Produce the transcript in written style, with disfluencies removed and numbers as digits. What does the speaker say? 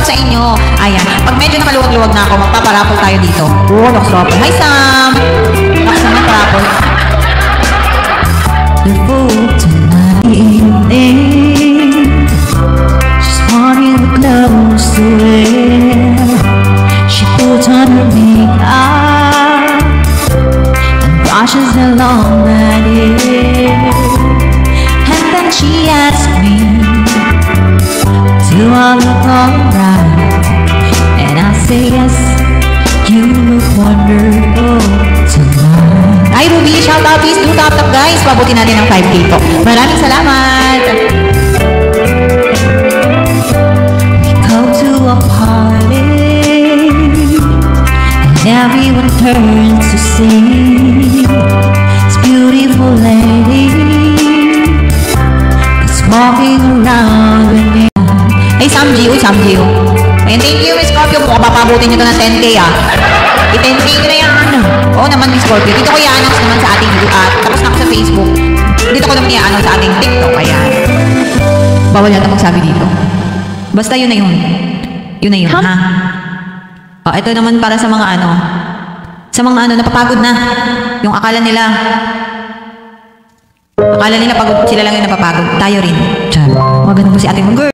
sa inyo. Ayan. Pag medyo nakaluwag-luwag na ako, magpaparapol tayo dito. Oo, nakusapol. Hi, Sam! Nakusaman parapol. Tonight evening, she's wanting the clothes to wear. She puts on her makeup and brushes her long red hair. And then she asks me, do I look alright? And I say yes, you look wonderful tonight. Hi Ruby, shout out, please do tap guys. Pabuti natin ang 5K po. Maraming salamat. We go to a party and everyone turns to see this beautiful lady that's walking around with me. Hey Samji, uy Samji. Ayan, thank you Miss Scorpio. Mukhang papabutin nyo ito ng 10K I-10K ko na yan. Oo naman Miss Scorpio. Dito ko i-announce naman sa ating tapos na ako sa Facebook. Dito ko naman i-announce sa ating TikTok. Ayan. Bawal yata magsabi dito. Basta yun na yun. Yun na yun, ha? O, ito naman para sa mga sa mga napapagod na. Yung akala nila pagod sila lang yung napapagod. Tayo rin. Diyan. Maganda po si ating girl.